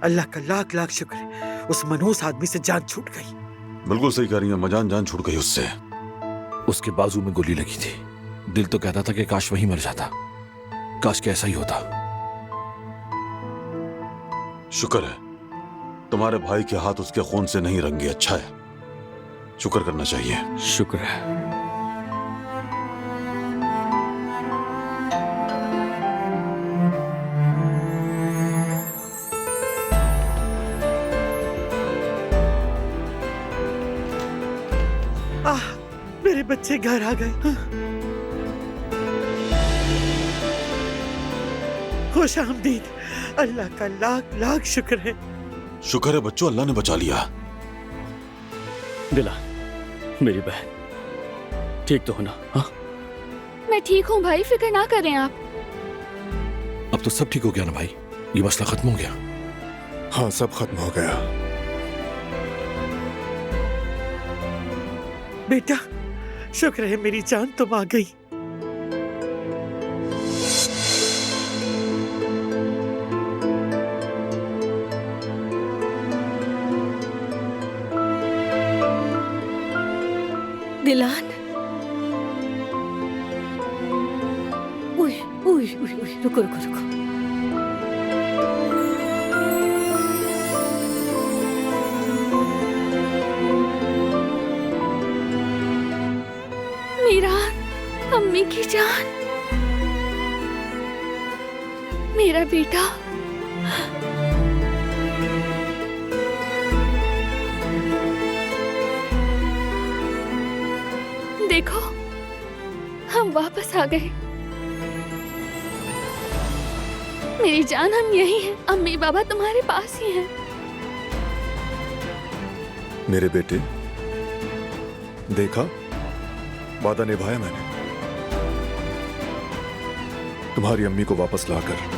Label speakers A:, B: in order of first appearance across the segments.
A: अल्लाह का लाख लाख शुक्र है, उस मनहूस आदमी से जान छूट गई।
B: बिल्कुल सही कह रही है अम्माजान, जान छूट गई उससे।
C: उसके बाजू में गोली लगी थी। दिल तो कहता था कि काश वहीं मर जाता, काश के ऐसा ही होता।
B: शुक्र है तुम्हारे भाई के हाथ उसके खून से नहीं रंगे। अच्छा है, शुक्र करना चाहिए।
C: शुक्र है।
A: मेरे बच्चे घर आ गए। खुश आमदीद, अल्लाह का लाख लाख शुक्र है।
B: शुक्र है बच्चों, अल्लाह ने बचा लिया।
D: दिला, मेरी बहन ठीक तो हो ना? हाँ,
E: मैं ठीक हूँ भाई, फिक्र ना करें आप।
C: अब तो सब ठीक हो गया ना भाई? ये मसला खत्म हो गया?
F: हाँ, सब खत्म हो गया।
A: बेटा शुक्र है मेरी जान तुम आ गई।
G: दिलान, उई उई उई उई, रुको रुको रुको।
E: मीरान, अम्मी की जान, मेरा बेटा। देखो हम वापस आ गए। मेरी जान, हम यही हैं। अम्मी बाबा तुम्हारे पास ही हैं।
F: मेरे बेटे, देखा, वादा निभाया मैंने। तुम्हारी अम्मी को वापस लाकर।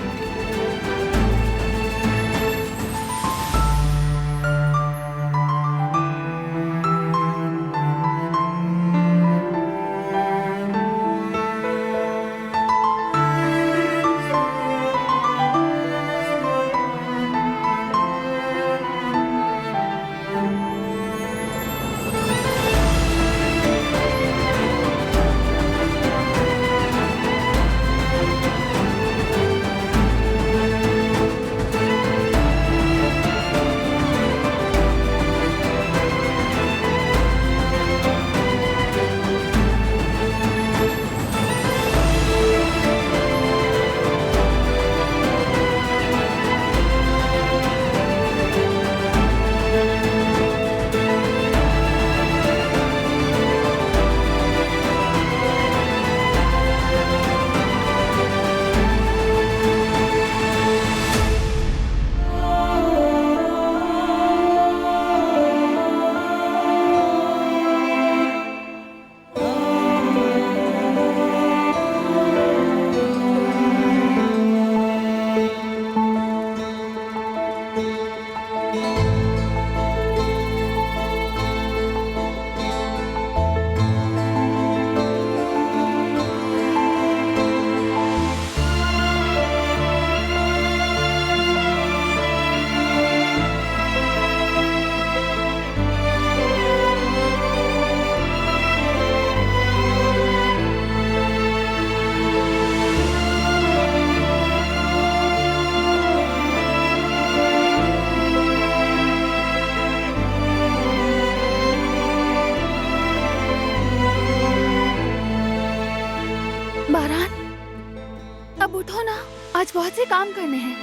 E: अब उठो ना, आज बहुत से काम करने हैं।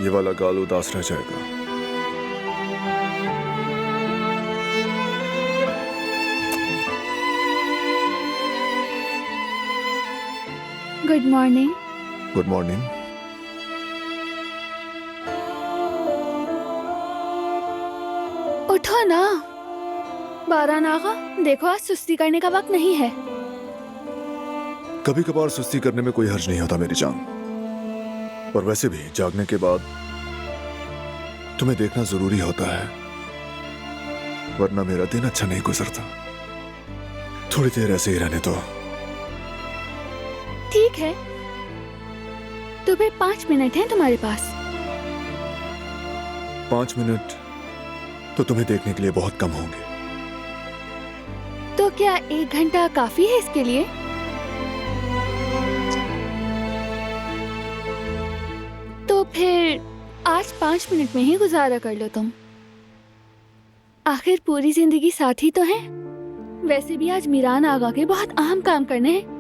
F: ये वाला गाल उदास रह जाएगा।
E: Good morning.
F: Good morning.
E: उठो ना। बारान आगा, देखो आज सुस्ती करने का वक्त नहीं है।
F: कभी कभार सुस्ती करने में कोई हर्ज नहीं होता मेरी जान, और वैसे भी जागने के बाद तुम्हें देखना जरूरी होता है, वरना मेरा दिन अच्छा नहीं गुजरता। थोड़ी देर ऐसे ही रहने दो।
E: ठीक है, तो फिर 5 मिनट हैं तुम्हारे पास।
F: 5 मिनट तो तुम्हें देखने के लिए बहुत कम होंगे।
E: तो क्या 1 घंटा काफी है इसके लिए? तो फिर आज 5 मिनट में ही गुजारा कर लो तुम। आखिर पूरी जिंदगी साथ ही तो हैं। वैसे भी आज मीरान आगा के बहुत अहम काम करने हैं।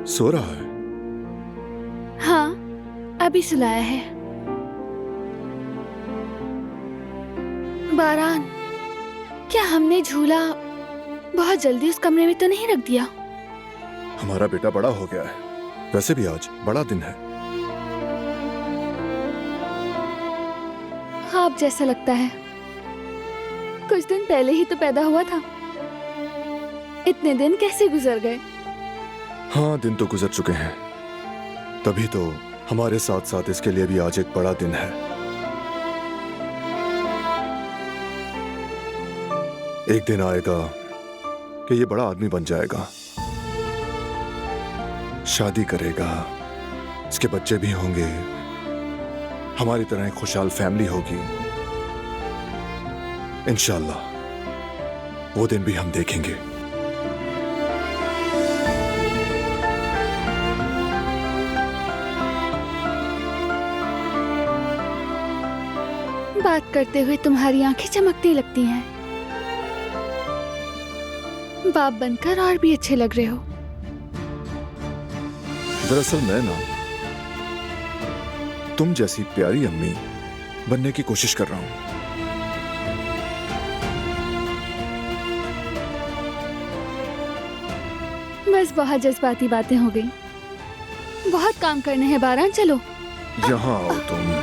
F: सो रहा है?
E: हाँ, अभी सुलाया है। बारान, क्या हमने झूला बहुत जल्दी उस कमरे में तो नहीं रख दिया?
F: हमारा बेटा बड़ा हो गया है। वैसे भी आज बड़ा दिन है।
E: हाँ, अब जैसा लगता है। कुछ दिन पहले ही तो पैदा हुआ था। इतने दिन कैसे गुजर गए?
F: हाँ, दिन तो गुजर चुके हैं। तभी तो हमारे साथ साथ इसके लिए भी आज एक बड़ा दिन है। एक दिन आएगा कि ये बड़ा आदमी बन जाएगा, शादी करेगा, इसके बच्चे भी होंगे, हमारी तरह एक खुशहाल फैमिली होगी। इंशाल्लाह वो दिन भी हम देखेंगे।
E: बात करते हुए तुम्हारी आंखें चमकती लगती हैं। बाप बनकर और भी अच्छे लग रहे हो।
F: दरअसल मैं ना तुम जैसी प्यारी अम्मी बनने की कोशिश कर रहा हूं।
E: बस बहुत जज्बाती बातें हो गई। बहुत काम करने हैं बारान, चलो।
F: यहां आओ तुम।